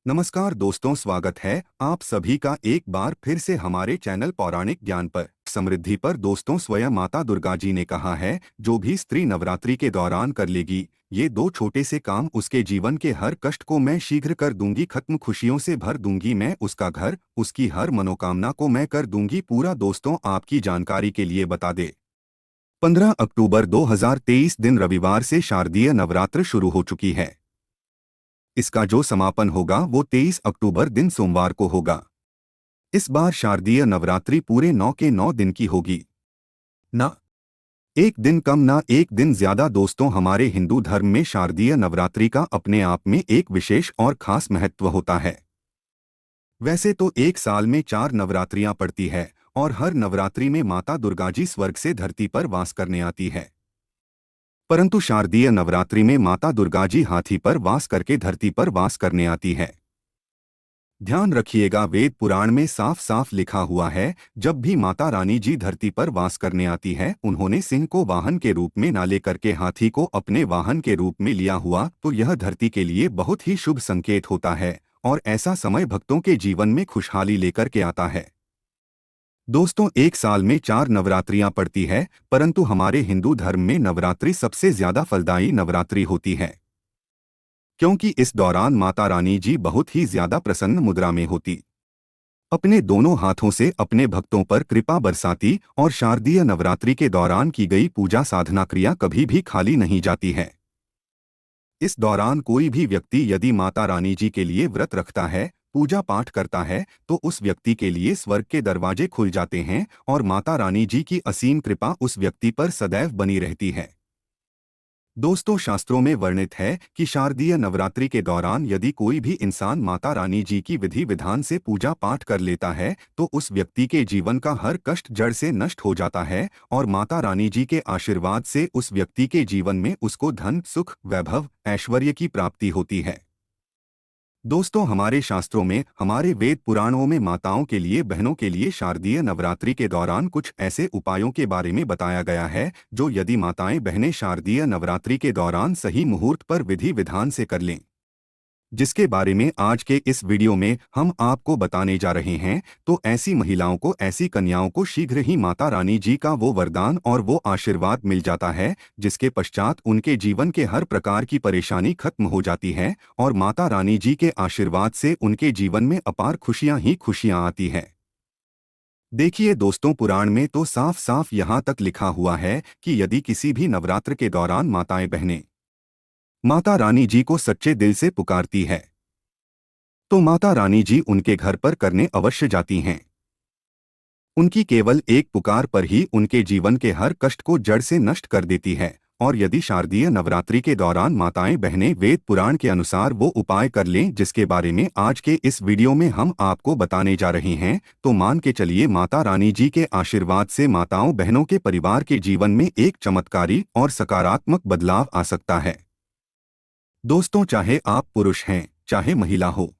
नमस्कार दोस्तों, स्वागत है आप सभी का एक बार फिर से हमारे चैनल पौराणिक ज्ञान पर समृद्धि पर। दोस्तों, स्वयं माता दुर्गा जी ने कहा है, जो भी स्त्री नवरात्रि के दौरान कर लेगी ये दो छोटे से काम, उसके जीवन के हर कष्ट को मैं शीघ्र कर दूंगी खत्म, खुशियों से भर दूंगी मैं उसका घर, उसकी हर मनोकामना को मैं कर दूंगी पूरा। दोस्तों, आपकी जानकारी के लिए बता दे, 15 अक्टूबर 2023 दिन रविवार से शारदीय नवरात्र शुरू हो चुकी है। इसका जो समापन होगा वो 23 अक्टूबर दिन सोमवार को होगा। इस बार शारदीय नवरात्रि पूरे 9 के 9 दिन की होगी, ना एक दिन कम ना एक दिन ज्यादा। दोस्तों, हमारे हिंदू धर्म में शारदीय नवरात्रि का अपने आप में एक विशेष और खास महत्व होता है। वैसे तो एक साल में 4 नवरात्रियां पड़ती है और हर नवरात्रि में माता दुर्गा जी स्वर्ग से धरती पर वास करने आती है, परंतु शारदीय नवरात्रि में माता दुर्गा जी हाथी पर वास करके धरती पर वास करने आती है। ध्यान रखिएगा, वेद पुराण में साफ साफ लिखा हुआ है, जब भी माता रानी जी धरती पर वास करने आती है उन्होंने सिंह को वाहन के रूप में ना लेकर के हाथी को अपने वाहन के रूप में लिया हुआ, तो यह धरती के लिए बहुत ही शुभ संकेत होता है और ऐसा समय भक्तों के जीवन में खुशहाली लेकर के आता है। दोस्तों, एक साल में 4 नवरात्रियां पड़ती है, परंतु हमारे हिंदू धर्म में नवरात्रि सबसे ज्यादा फलदायी नवरात्रि होती है, क्योंकि इस दौरान माता रानी जी बहुत ही ज्यादा प्रसन्न मुद्रा में होती, अपने दोनों हाथों से अपने भक्तों पर कृपा बरसाती और शारदीय नवरात्रि के दौरान की गई पूजा साधना क्रिया कभी भी खाली नहीं जाती है। इस दौरान कोई भी व्यक्ति यदि माता रानी जी के लिए व्रत रखता है, पूजा पाठ करता है, तो उस व्यक्ति के लिए स्वर्ग के दरवाजे खुल जाते हैं और माता रानी जी की असीम कृपा उस व्यक्ति पर सदैव बनी रहती है। दोस्तों, शास्त्रों में वर्णित है कि शारदीय नवरात्रि के दौरान यदि कोई भी इंसान माता रानी जी की विधि विधान से पूजा पाठ कर लेता है तो उस व्यक्ति के जीवन का हर कष्ट जड़ से नष्ट हो जाता है और माता रानी जी के आशीर्वाद से उस व्यक्ति के जीवन में उसको धन, सुख, वैभव, ऐश्वर्य की प्राप्ति होती है। दोस्तों, हमारे शास्त्रों में, हमारे वेद पुराणों में माताओं के लिए, बहनों के लिए शारदीय नवरात्रि के दौरान कुछ ऐसे उपायों के बारे में बताया गया है, जो यदि माताएं बहनें शारदीय नवरात्रि के दौरान सही मुहूर्त पर विधि विधान से कर लें, जिसके बारे में आज के इस वीडियो में हम आपको बताने जा रहे हैं। तो ऐसी महिलाओं को, ऐसी कन्याओं को शीघ्र ही माता रानी जी का वो वरदान और वो आशीर्वाद मिल जाता है, जिसके पश्चात उनके जीवन के हर प्रकार की परेशानी खत्म हो जाती है और माता रानी जी के आशीर्वाद से उनके जीवन में अपार खुशियां ही खुशियां आती हैं। देखिए दोस्तों, पुराण में तो साफ साफ यहाँ तक लिखा हुआ है कि यदि किसी भी नवरात्र के दौरान माताएं बहनें माता रानी जी को सच्चे दिल से पुकारती है, तो माता रानी जी उनके घर पर करने अवश्य जाती हैं। उनकी केवल एक पुकार पर ही उनके जीवन के हर कष्ट को जड़ से नष्ट कर देती है। और यदि शारदीय नवरात्रि के दौरान माताएं बहनें वेद पुराण के अनुसार वो उपाय कर लें, जिसके बारे में आज के इस वीडियो में हम आपको बताने जा रहे हैं, तो मान के चलिए माता रानी जी के आशीर्वाद से माताओं बहनों के परिवार के जीवन में एक चमत्कारी और सकारात्मक बदलाव आ सकता है। दोस्तों, चाहे आप पुरुष हैं चाहे महिला हो,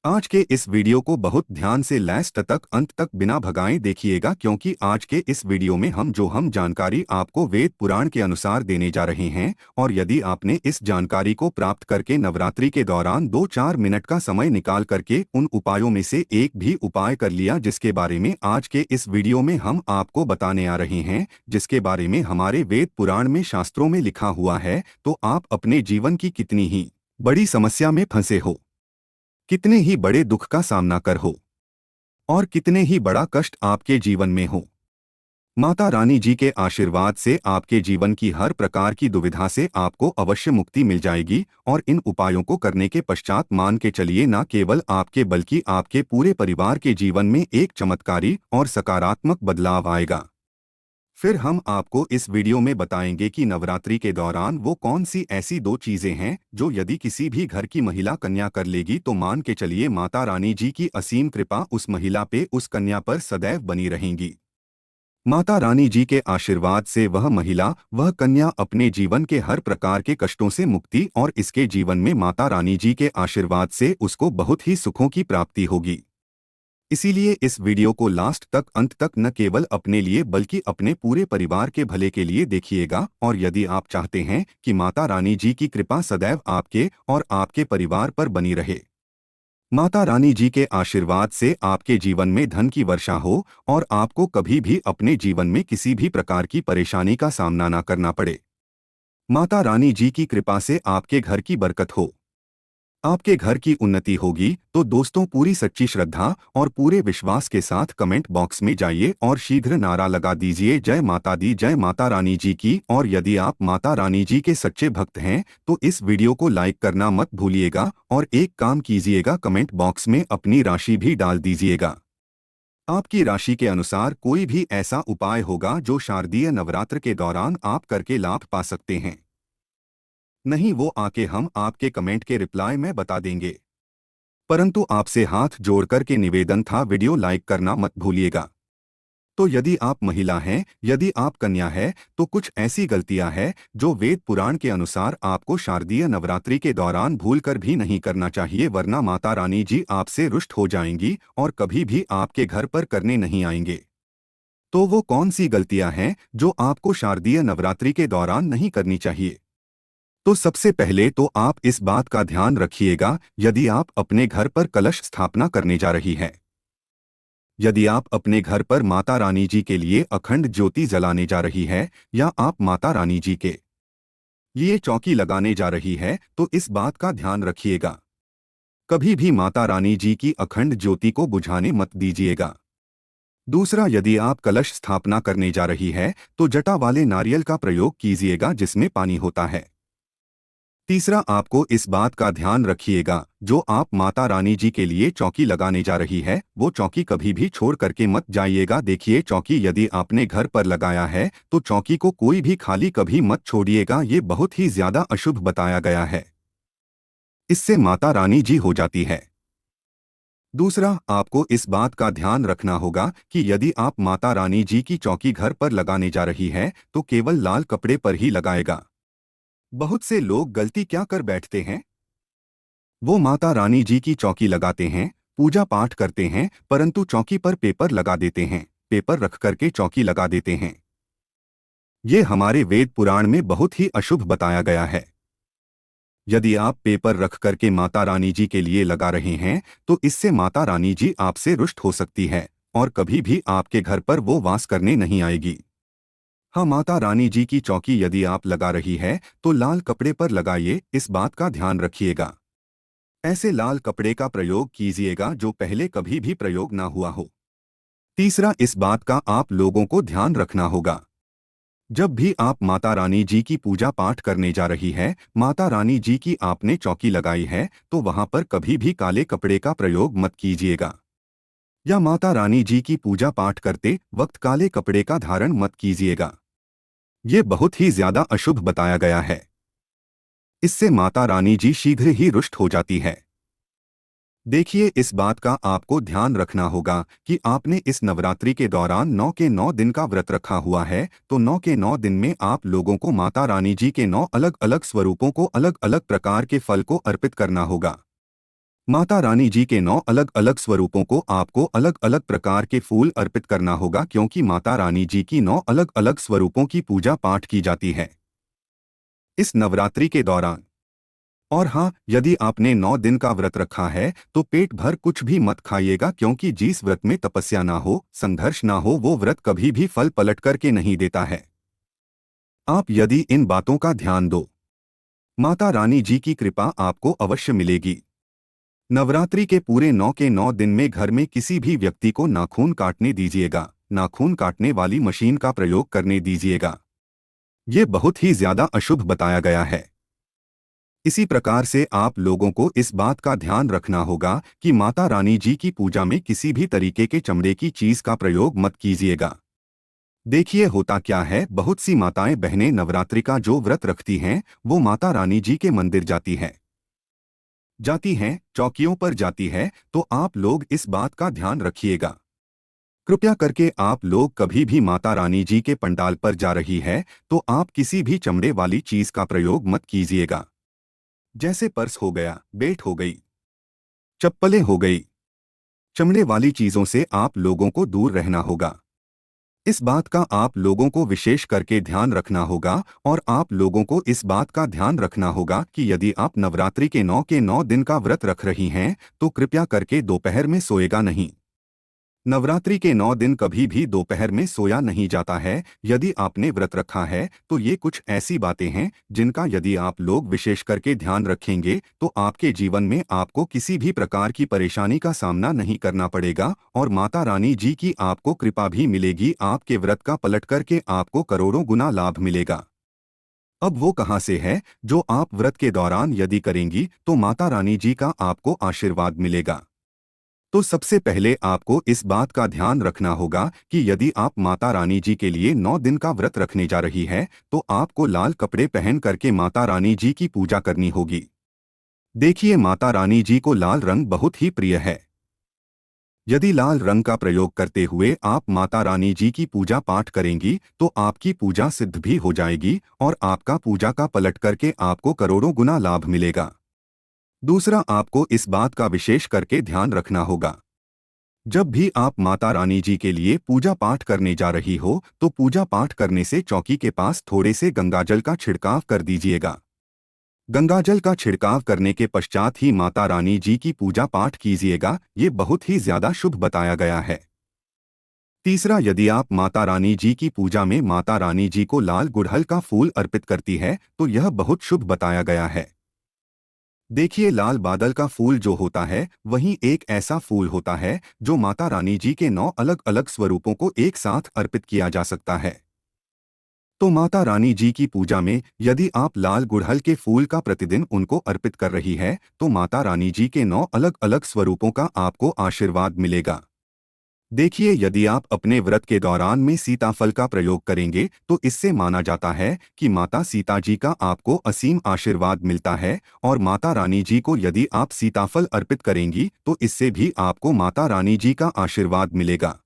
आज के इस वीडियो को बहुत ध्यान से लास्ट तक, अंत तक बिना भगाए देखिएगा, क्योंकि आज के इस वीडियो में हम जानकारी आपको वेद पुराण के अनुसार देने जा रहे हैं। और यदि आपने इस जानकारी को प्राप्त करके नवरात्रि के दौरान 2-4 मिनट का समय निकाल करके उन उपायों में से एक भी उपाय कर लिया, जिसके बारे में आज के इस वीडियो में हम आपको बताने आ रहे हैं, जिसके बारे में हमारे वेद पुराण में, शास्त्रों में लिखा हुआ है, तो आप अपने जीवन की कितनी ही बड़ी समस्या में फंसे हो, कितने ही बड़े दुख का सामना कर हो और कितने ही बड़ा कष्ट आपके जीवन में हो, माता रानी जी के आशीर्वाद से आपके जीवन की हर प्रकार की दुविधा से आपको अवश्य मुक्ति मिल जाएगी। और इन उपायों को करने के पश्चात मान के चलिए, न केवल आपके बल्कि आपके पूरे परिवार के जीवन में एक चमत्कारी और सकारात्मक बदलाव आएगा। फिर हम आपको इस वीडियो में बताएंगे कि नवरात्रि के दौरान वो कौन सी ऐसी 2 चीजें हैं जो यदि किसी भी घर की महिला कन्या कर लेगी, तो मान के चलिए माता रानी जी की असीम कृपा उस महिला पे, उस कन्या पर सदैव बनी रहेंगी। माता रानी जी के आशीर्वाद से वह महिला, वह कन्या अपने जीवन के हर प्रकार के कष्टों से मुक्ति, और इसके जीवन में माता रानी जी के आशीर्वाद से उसको बहुत ही सुखों की प्राप्ति होगी। इसीलिए इस वीडियो को लास्ट तक, अंत तक न केवल अपने लिए बल्कि अपने पूरे परिवार के भले के लिए देखिएगा। और यदि आप चाहते हैं कि माता रानी जी की कृपा सदैव आपके और आपके परिवार पर बनी रहे, माता रानी जी के आशीर्वाद से आपके जीवन में धन की वर्षा हो और आपको कभी भी अपने जीवन में किसी भी प्रकार की परेशानी का सामना न करना पड़े। माता रानी जी की कृपा से आपके घर की बरकत हो, आपके घर की उन्नति होगी। तो दोस्तों, पूरी सच्ची श्रद्धा और पूरे विश्वास के साथ कमेंट बॉक्स में जाइए और शीघ्र नारा लगा दीजिए, जय माता दी, जय माता रानी जी की। और यदि आप माता रानी जी के सच्चे भक्त हैं तो इस वीडियो को लाइक करना मत भूलिएगा और एक काम कीजिएगा, कमेंट बॉक्स में अपनी राशि भी डाल दीजिएगा। आपकी राशि के अनुसार कोई भी ऐसा उपाय होगा जो शारदीय नवरात्र के दौरान आप करके लाभ पा सकते हैं। नहीं, वो आके हम आपके कमेंट के रिप्लाई में बता देंगे। परंतु आपसे हाथ जोड़कर के निवेदन था, वीडियो लाइक करना मत भूलिएगा। तो यदि आप महिला हैं, यदि आप कन्या है, तो कुछ ऐसी गलतियां हैं जो वेद पुराण के अनुसार आपको शारदीय नवरात्रि के दौरान भूलकर भी नहीं करना चाहिए, वरना माता रानी जी आपसे रुष्ट हो जाएंगी और कभी भी आपके घर पर करने नहीं आएंगे। तो वो कौन सी गलतियां हैं जो आपको शारदीय नवरात्रि के दौरान नहीं करनी चाहिए? तो सबसे पहले तो आप इस बात का ध्यान रखिएगा, यदि आप अपने घर पर कलश स्थापना करने जा रही हैं, यदि आप अपने घर पर माता रानी जी के लिए अखंड ज्योति जलाने जा रही है, या आप माता रानी जी के लिए चौकी लगाने जा रही है, तो इस बात का ध्यान रखिएगा, कभी भी माता रानी जी की अखंड ज्योति को बुझाने मत दीजिएगा। दूसरा, यदि आप कलश स्थापना करने जा रही है तो जटा वाले नारियल का प्रयोग कीजिएगा जिसमें पानी होता है। तीसरा, आपको इस बात का ध्यान रखिएगा, जो आप माता रानी जी के लिए चौकी लगाने जा रही है वो चौकी कभी भी छोड़ करके मत जाइएगा। देखिए, चौकी यदि आपने घर पर लगाया है तो चौकी को कोई भी खाली कभी मत छोड़िएगा, ये बहुत ही ज्यादा अशुभ बताया गया है, इससे माता रानी जी हो जाती है। दूसरा, आपको इस बात का ध्यान रखना होगा कि यदि आप माता रानी जी की चौकी घर पर लगाने जा रही है तो केवल लाल कपड़े पर ही लगाएगा। बहुत से लोग गलती क्या कर बैठते हैं, वो माता रानी जी की चौकी लगाते हैं, पूजा पाठ करते हैं, परंतु चौकी पर पेपर लगा देते हैं, पेपर रख करके चौकी लगा देते हैं। ये हमारे वेद पुराण में बहुत ही अशुभ बताया गया है। यदि आप पेपर रख करके माता रानी जी के लिए लगा रहे हैं तो इससे माता रानी जी आपसे रुष्ट हो सकती है और कभी भी आपके घर पर वो वास करने नहीं आएगी। हाँ, माता रानी जी की चौकी यदि आप लगा रही है तो लाल कपड़े पर लगाइए, इस बात का ध्यान रखिएगा। ऐसे लाल कपड़े का प्रयोग कीजिएगा जो पहले कभी भी प्रयोग ना हुआ हो। तीसरा, इस बात का आप लोगों को ध्यान रखना होगा, जब भी आप माता रानी जी की पूजा पाठ करने जा रही है, माता रानी जी की आपने चौकी लगाई है, तो वहां पर कभी भी काले कपड़े का प्रयोग मत कीजिएगा, या माता रानी जी की पूजा पाठ करते वक्त काले कपड़े का धारण मत कीजिएगा। ये बहुत ही ज्यादा अशुभ बताया गया है, इससे माता रानी जी शीघ्र ही रुष्ट हो जाती है। देखिए, इस बात का आपको ध्यान रखना होगा कि आपने इस नवरात्रि के दौरान 9 के 9 दिन का व्रत रखा हुआ है, तो 9 के 9 दिन में आप लोगों को माता रानी जी के 9 अलग अलग स्वरूपों को अलग अलग प्रकार के फल को अर्पित करना होगा। माता रानी जी के 9 अलग अलग स्वरूपों को आपको अलग अलग प्रकार के फूल अर्पित करना होगा, क्योंकि माता रानी जी की 9 अलग अलग स्वरूपों की पूजा पाठ की जाती है इस नवरात्रि के दौरान। और हाँ, यदि आपने 9 दिन का व्रत रखा है तो पेट भर कुछ भी मत खाइएगा, क्योंकि जिस व्रत में तपस्या ना हो, संघर्ष ना हो, वो व्रत कभी भी फल पलट करके नहीं देता है। आप यदि इन बातों का ध्यान दो, माता रानी जी की कृपा आपको अवश्य मिलेगी। नवरात्रि के पूरे 9 के 9 दिन में घर में किसी भी व्यक्ति को नाखून काटने दीजिएगा, नाखून काटने वाली मशीन का प्रयोग करने दीजिएगा। ये बहुत ही ज्यादा अशुभ बताया गया है। इसी प्रकार से आप लोगों को इस बात का ध्यान रखना होगा कि माता रानी जी की पूजा में किसी भी तरीके के चमड़े की चीज का प्रयोग मत कीजिएगा। देखिए, होता क्या है, बहुत सी माताएं बहनें नवरात्रि का जो व्रत रखती हैं वो माता रानी जी के मंदिर जाती हैं, चौकियों पर जाती है, तो आप लोग इस बात का ध्यान रखिएगा। कृपया करके आप लोग कभी भी माता रानी जी के पंडाल पर जा रही है तो आप किसी भी चमड़े वाली चीज का प्रयोग मत कीजिएगा, जैसे पर्स हो गया, बेल्ट हो गई, चप्पलें हो गई। चमड़े वाली चीजों से आप लोगों को दूर रहना होगा। इस बात का आप लोगों को विशेष करके ध्यान रखना होगा और आप लोगों को इस बात का ध्यान रखना होगा कि यदि आप नवरात्रि के 9 दिन का व्रत रख रही हैं तो कृपया करके दोपहर में सोएगा नहीं। नवरात्रि के 9 दिन कभी भी दोपहर में सोया नहीं जाता है। यदि आपने व्रत रखा है तो ये कुछ ऐसी बातें हैं जिनका यदि आप लोग विशेष करके ध्यान रखेंगे तो आपके जीवन में आपको किसी भी प्रकार की परेशानी का सामना नहीं करना पड़ेगा और माता रानी जी की आपको कृपा भी मिलेगी। आपके व्रत का पलट करके आपको करोड़ों गुना लाभ मिलेगा। अब वो कहाँ से है जो आप व्रत के दौरान यदि करेंगी तो माता रानी जी का आपको आशीर्वाद मिलेगा। तो सबसे पहले आपको इस बात का ध्यान रखना होगा कि यदि आप माता रानी जी के लिए 9 दिन का व्रत रखने जा रही है तो आपको लाल कपड़े पहन करके माता रानी जी की पूजा करनी होगी। देखिए, माता रानी जी को लाल रंग बहुत ही प्रिय है। यदि लाल रंग का प्रयोग करते हुए आप माता रानी जी की पूजा पाठ करेंगी तो आपकी पूजा सिद्ध भी हो जाएगी और आपका पूजा का पलट करके आपको करोड़ों गुना लाभ मिलेगा। दूसरा, आपको इस बात का विशेष करके ध्यान रखना होगा, जब भी आप माता रानी जी के लिए पूजा पाठ करने जा रही हो तो पूजा पाठ करने से चौकी के पास थोड़े से गंगाजल का छिड़काव कर दीजिएगा। गंगाजल का छिड़काव करने के पश्चात ही माता रानी जी की पूजा पाठ कीजिएगा। ये बहुत ही ज्यादा शुभ बताया गया है। तीसरा, यदि आप माता रानी जी की पूजा में माता रानी जी को लाल गुड़हल का फूल अर्पित करती है तो यह बहुत शुभ बताया गया है। देखिए, लाल बादल का फूल जो होता है वही एक ऐसा फूल होता है जो माता रानी जी के 9 अलग अलग स्वरूपों को एक साथ अर्पित किया जा सकता है। तो माता रानी जी की पूजा में यदि आप लाल गुड़हल के फूल का प्रतिदिन उनको अर्पित कर रही है तो माता रानी जी के 9 अलग अलग स्वरूपों का आपको आशीर्वाद मिलेगा। देखिए, यदि आप अपने व्रत के दौरान में सीताफल का प्रयोग करेंगे तो इससे माना जाता है कि माता सीता जी का आपको असीम आशीर्वाद मिलता है और माता रानी जी को यदि आप सीताफल अर्पित करेंगी तो इससे भी आपको माता रानी जी का आशीर्वाद मिलेगा।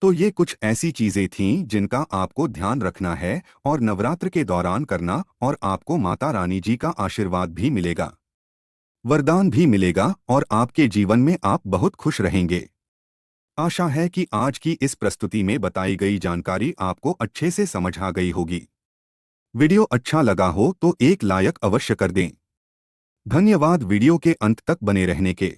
तो ये कुछ ऐसी चीजें थीं जिनका आपको ध्यान रखना है और नवरात्र के दौरान करना और आपको माता रानी जी का आशीर्वाद भी मिलेगा, वरदान भी मिलेगा और आपके जीवन में आप बहुत खुश रहेंगे। आशा है कि आज की इस प्रस्तुति में बताई गई जानकारी आपको अच्छे से समझ आ गई होगी। वीडियो अच्छा लगा हो तो एक लाइक अवश्य कर दें। धन्यवाद वीडियो के अंत तक बने रहने के।